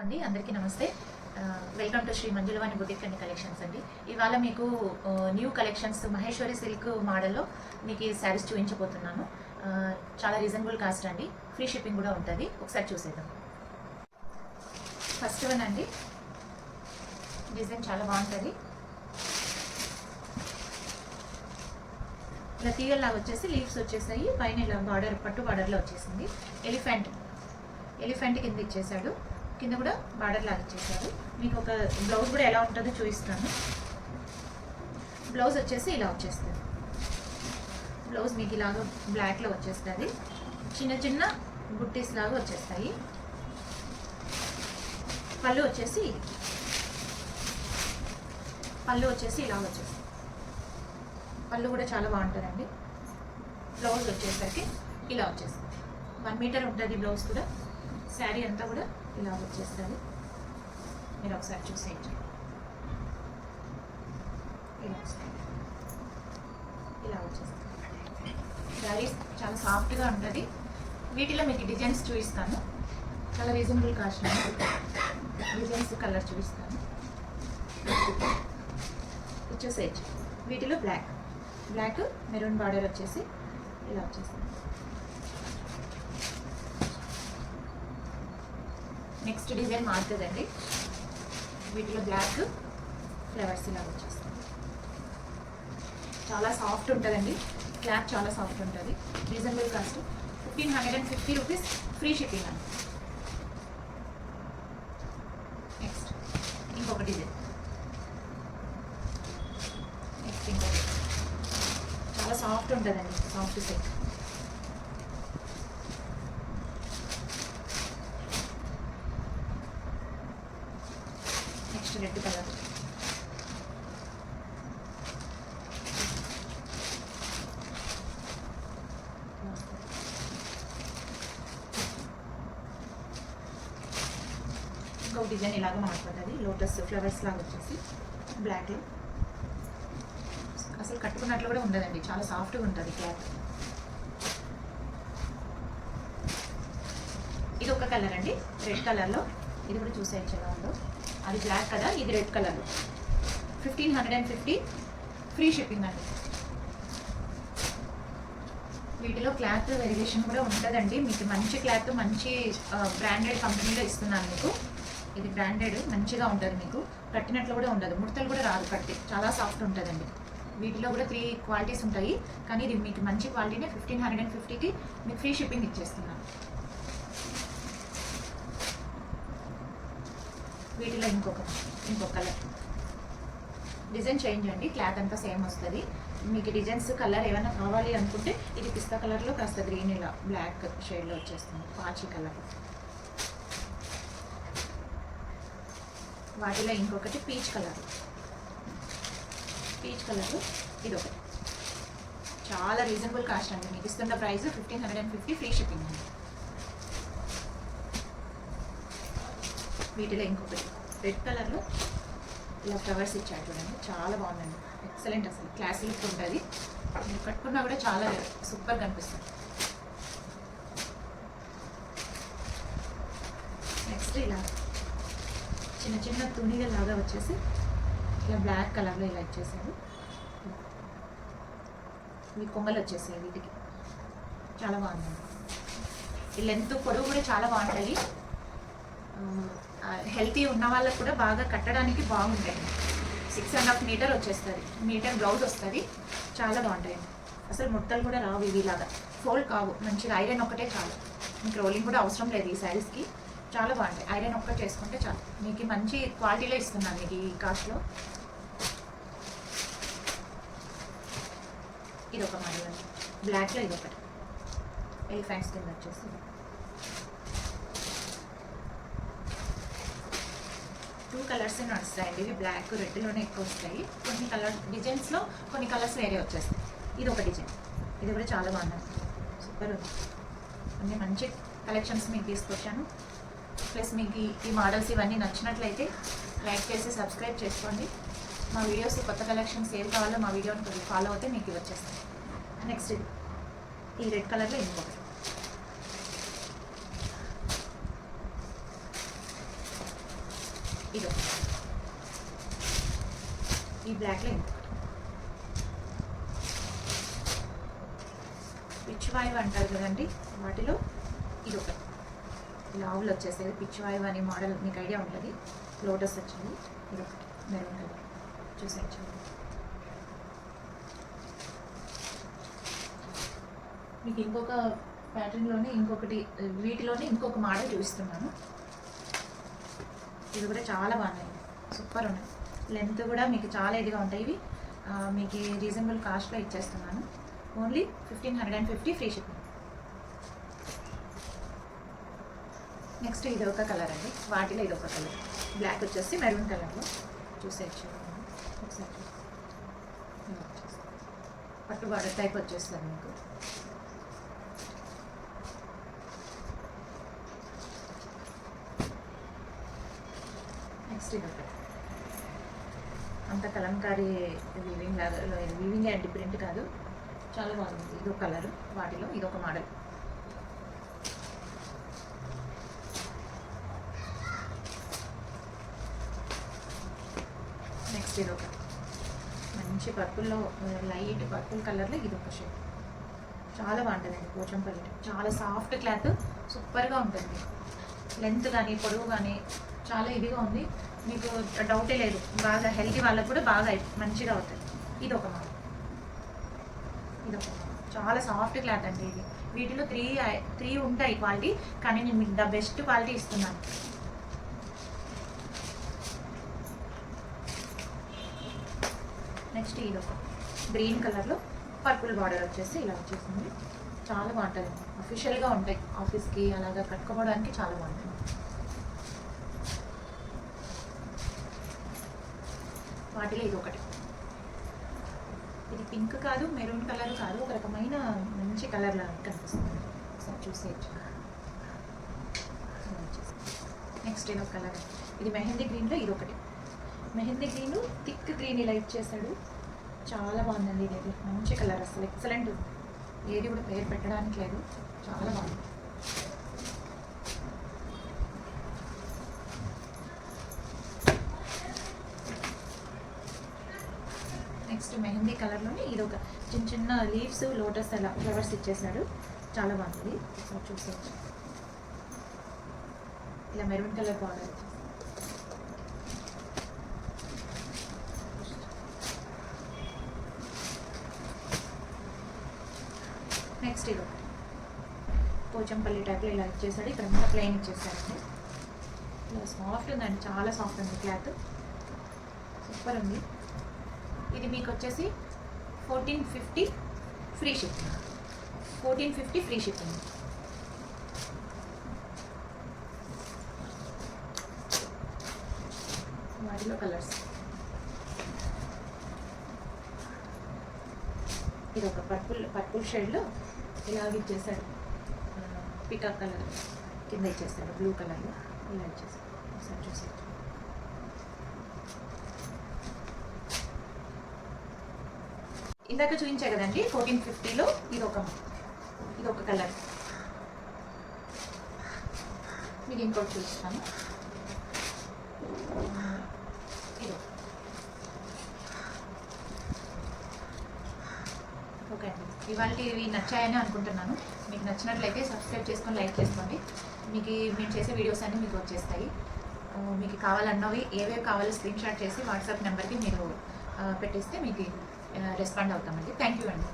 అండి అందరికీ నమస్తే. Welcome to Shri Manjulavani boutique and collections అండి. ఇవాళ మీకు న్యూ కలెక్షన్స్ మహేశ్వరి సిల్క్ మోడల్లో మీకు ఈ శారీస్ చూపించబోతున్నాను. చాలా రీజనబుల్ కాస్ట్ అండి, ఫ్రీ షిప్పింగ్ కూడా ఉంటుంది. ఒకసారి చూసేద్దాం. ఫస్ట్ వన్ అండి, డిజైన్ చాలా బాగుంటుంది. ఇలా తీగల్లాగా వచ్చేసి లీవ్స్ వచ్చేసాయి, పైన ఇలా బార్డర్ పట్టు బార్డర్లో వచ్చేసింది. ఎలిఫెంట్ కింద ఇచ్చేసాడు, కింద కూడా బార్డర్ లాగా ఇచ్చేసాడు. మీకు ఒక బ్లౌజ్ కూడా ఎలా ఉంటుందో చూపిస్తాను. బ్లౌజ్ వచ్చేసి ఇలా వచ్చేస్తుంది. బ్లౌజ్ మీకు ఇలాగ బ్లాక్లో వచ్చేస్తుంది, చిన్న చిన్న బుట్టీస్ లాగా వచ్చేస్తాయి. పళ్ళు వచ్చేసి ఇలా వచ్చేస్తుంది. పళ్ళు కూడా చాలా బాగుంటుందండి. బ్లౌజ్ వచ్చేసరికి ఇలా వచ్చేస్తుంది. 1 మీటర్ ఉంటుంది బ్లౌజ్ కూడా. శారీ అంతా కూడా ఇలా వచ్చేస్తుంది. మీరు ఒకసారి చూసేయండి. ఇలా వచ్చేస్తుంది. శారీస్ చాలా సాఫ్ట్గా ఉంటుంది. వీటిలో మీకు డిజైన్స్ చూపిస్తాను. చాలా రీజనబుల్ కాస్ట్. డిజైన్స్ కలర్ చూపిస్తాను. చూసేయచ్చు. వీటిలో బ్లాక్ మెరూన్ బార్డర్ వచ్చేసి ఇలా వచ్చేస్తుంది. నెక్స్ట్ డిజైన్ మారుతుందండి. వీటిలో బ్లాక్ ఫ్లవర్స్ ఇలా వచ్చేస్తుంది. చాలా సాఫ్ట్ ఉంటుందండి. క్లాత్ చాలా సాఫ్ట్ ఉంటుంది. Reasonable cost 1550 rupees, free shipping అండి. నెక్స్ట్ ఇంకొక డిజైన్. చాలా సాఫ్ట్ ఉంటుందండి, soft silk. Next red colour. ఇంకొక డిజైన్ ఇలాగ మారిపోతుంది. లోటస్ ఫ్లవర్స్ లాగా వచ్చేసి బ్లాక్లో. అసలు కట్టుకున్నట్లు కూడా ఉండదండి, చాలా సాఫ్ట్గా ఉంటుంది క్లాత్. ఇది ఒక కలర్ అండి, రెడ్ కలర్లో. ఇది కూడా చూసేయచ్చు ఎలా ఉందో. అది బ్లాక్ కదా, ఇది రెడ్ కలర్. 1550, ఫ్రీ షిప్పింగ్ అండి. వీటిలో క్లాత్ వేరియేషన్ కూడా ఉంటుందండి. మీకు మంచి క్లాత్, మంచి బ్రాండెడ్ కంపెనీలో ఇస్తున్నాను మీకు. ఇది బ్రాండెడ్, మంచిగా ఉంటుంది. మీకు కట్టినట్లు కూడా ఉండదు, ముడతలు కూడా రాదు కట్టి. చాలా సాఫ్ట్ ఉంటుందండి. వీటిలో కూడా 3 క్వాలిటీస్ ఉంటాయి, కానీ ఇది మీకు మంచి క్వాలిటీనే. 1550కి మీకు ఫ్రీ షిప్పింగ్ ఇచ్చేస్తున్నాను. వీటిలో ఇంకొక కలర్. డిజైన్ చేంజ్ అండి, క్లాత్ అంతా సేమ్ వస్తుంది. మీకు డిజైన్స్ కలర్ ఏమైనా కావాలి అనుకుంటే ఇది పిస్తా కలర్లో కాస్త గ్రీన్ ఇలా బ్లాక్ షేడ్లో వచ్చేస్తుంది, పాచి కలర్. వాటిలో ఇంకొకటి పీచ్ కలర్. ఇది ఒకటి. చాలా రీజనబుల్ కాస్ట్ అండి. మీకు ఇస్తున్న ప్రైస్ 1550, ఫ్రీ షిప్పింగ్ అండి. వీటిలో ఇంకొకటి రెడ్ కలర్లో ఇలా ఫ్లవర్స్ ఇచ్చారు చూడండి, చాలా బాగుందండి. ఎక్సలెంట్, అసలు క్లాసీ లుక్ ఉంటుంది. మీరు కట్టుకున్నా కూడా చాలా సూపర్గా అనిపిస్తుంది. నెక్స్ట్ ఇలా చిన్న చిన్న తునిగలాగా వచ్చేసి ఇలా బ్లాక్ కలర్లో ఇలా ఇచ్చేసారు. మీ కొంగలు వచ్చేసాయి వీటికి. చాలా బాగుందండి. ఈ లెంత్ పొడవు కూడా చాలా బాగుంటుంది. హెల్తీ ఉన్న వాళ్ళకు కూడా బాగా కట్టడానికి బాగుంటాయి. 6.5 మీటర్ వచ్చేస్తుంది. మీటర్ బ్లౌజ్ వస్తుంది. చాలా బాగుంటాయి. అసలు ముట్టలు కూడా రావు, ఇవిలాగా ఫోల్డ్ కావు. మంచిగా ఐరన్ ఒక్కటే చాలు. మీకు రోలింగ్ కూడా అవసరం లేదు ఈ శారీస్కి. చాలా బాగుంటాయి. ఐరన్ ఒక్కటి చేసుకుంటే చాలు. మీకు మంచి క్వాలిటీలో ఇస్తున్నాను మీకు ఈ కాస్ట్లో. ఇది ఒక మోడల్ అండి, బ్లాక్లో. ఇది ఒకటి ఎలిఫెంట్స్ కింద వచ్చేసి. టూ కలర్స్ నడుస్తాయండి. ఇవి బ్లాక్ రెడ్లోనే ఎక్కువ వస్తాయి. కొన్ని కలర్ డిజైన్స్లో కొన్ని కలర్స్ వేరే వచ్చేస్తాయి. ఇది ఒక డిజైన్. ఇది కూడా చాలా బాగుంది, సూపర్ ఉంది. అన్ని మంచి కలెక్షన్స్ మీకు తీసుకొచ్చాను. ప్లస్ మీకు ఈ మోడల్స్ ఇవన్నీ నచ్చినట్లయితే లైక్ చేసి సబ్స్క్రైబ్ చేసుకోండి. మా వీడియోస్ కొత్త కలెక్షన్స్ ఏవి కావాలో మా వీడియోని కొద్దిగా ఫాలో అవుతే మీకు వచ్చేస్తాయి. నెక్స్ట్ ఈ రెడ్ కలర్లో ఇంకొకటి. ఇది ఈ బ్లాక్లో ఇంకొకటి పిచ్ వాయువు అంటారు కదండి, వాటిలో ఇది ఒకటి లావులు వచ్చేసేది పిచ్ వాయువు అనే మోడల్ మీకు ఐడియా ఉంటుంది. లోటస్ వచ్చింది, ఇది ఒకటి మెరూన్ కలర్ చూసేయండి. మీకు ఇంకొక ప్యాటర్న్లోనే ఇంకొకటి వీటిలోనే ఇంకొక మోడల్ చూపిస్తున్నాను. ఇది కూడా చాలా బాగున్నాయి, సూపర్ ఉన్నాయి. లెంత్ కూడా మీకు చాలా ఇదిగా ఉంటాయి. ఇవి మీకు రీజనబుల్ కాస్ట్లో ఇచ్చేస్తున్నాను. Only 1550 free shipping. నెక్స్ట్ ఇది ఒక కలర్ అండి, వాటిలో ఇది ఒక కలర్ బ్లాక్ వచ్చేసి మెరూన్ కలర్లో చూసేయచ్చు. ఒకసారి పట్టు బార్డర్ టైప్ వచ్చేస్తుంది మీకు. నెక్స్ట్ ఇది ఒకటి అంత కలంకారీ వీవింగ్ లాగా, వీవింగ్ అండ్ ప్రింట్ కాదు, చాలా బాగుంది. ఇదొక కలర్, వాటిలో ఇదొక మోడల్. నెక్స్ట్ ఇదొక మంచి పర్పుల్లో, లైట్ పర్పుల్ కలర్లో ఇదొక షేడ్ చాలా బాగుంటుందండి. పోచంపల్లి చాలా సాఫ్ట్ క్లాత్, సూపర్గా ఉంటుంది. లెంత్ కానీ పొడవు కానీ చాలా ఇదిగా ఉంది, మీకు డౌటే లేదు. బాగా హెల్తీ వాళ్ళకు కూడా బాగా మంచిగా అవుతుంది. ఇదొక మోడల్, ఇదొక చాలా సాఫ్ట్ క్లాత్ అండి. ఇది వీటిలో త్రీ ఉంటాయి క్వాలిటీ, కానీ నేను మీకు ద బెస్ట్ క్వాలిటీ ఇస్తున్నాను. నెక్స్ట్ ఇది ఒక గ్రీన్ కలర్లో పర్పుల్ బార్డర్ వచ్చేసి ఇలా వచ్చేసింది. చాలా బాగుంటుంది, అఫీషియల్గా ఉంటాయి. ఆఫీస్కి అలాగా కట్టుకోవడానికి చాలా బాగుంటుంది. వాటిలో ఇది ఒకటి, ఇది పింక్ కాదు, మెరూన్ కలర్ కాదు, ఒక రకమైన మంచి కలర్ లాగా కనిపిస్తుంది. ఒకసారి చూసేయచ్చు. నెక్స్ట్ ఇది ఒక కలర్, ఇది మెహందీ గ్రీన్లో ఇది ఒకటి. మెహందీ గ్రీన్ థిక్ గ్రీన్ ఇలా ఇచ్చేసాడు, చాలా బాగుందండి. ఇది మంచి కలర్, అసలు ఎక్సలెంట్, ఏది కూడా పేరు పెట్టడానికి లేదు, చాలా బాగుంది. నెక్స్ట్ మెహందీ కలర్లోనే ఇది ఒక చిన్న చిన్న లీవ్స్, లోటస్ అలా ఫ్లవర్స్ ఇచ్చేసాడు, చాలా బాగుంది. ఒకసారి చూసేయచ్చు. ఇలా మెరూన్ కలర్ బార్డర్. నెక్స్ట్ ఇది ఒకటి పోచంపల్లి టైప్లో ఇలా ఇచ్చేసాడు, ఇక్కడ అంతా ప్లెయిన్ ఇచ్చేసాడండి. ఇలా సాఫ్ట్ ఉందండి, చాలా సాఫ్ట్ ఉంది క్లాత్, సూపర్ ఉంది. ఇది మీకు వచ్చేసి 1450 ఫ్రీ షిప్పింగ్. 1450 free shipping. వాటిలో కలర్స్ ఇది ఒక పర్పుల్ షేడ్లో ఇలాగ ఇచ్చేసాడు, పికాక్ కలర్ కింద ఇచ్చేసాడు, బ్లూ కలర్లో ఇలా ఇచ్చేసాడు. ఒకసారి చూసేది. ఇందాక చూపించా కదండి 1450లో ఇది ఒక కలర్. మీకు ఇంకోటి చూపిస్తాను. ఇది ఓకే అండి, ఇవాళ ఇవి నచ్చాయని అనుకుంటున్నాను. మీకు నచ్చినట్లయితే సబ్స్క్రైబ్ చేసుకొని లైక్ చేసుకోండి. మీకు మేము చేసే వీడియోస్ అన్నీ మీకు వచ్చేస్తాయి. మీకు కావాలన్నవి ఏవేవి కావాలో స్క్రీన్ షాట్ చేసి వాట్సాప్ నెంబర్కి మీరు పెట్టేస్తే మీకు రెస్పాండ్ అవుతామండి. థ్యాంక్ యూ అండి.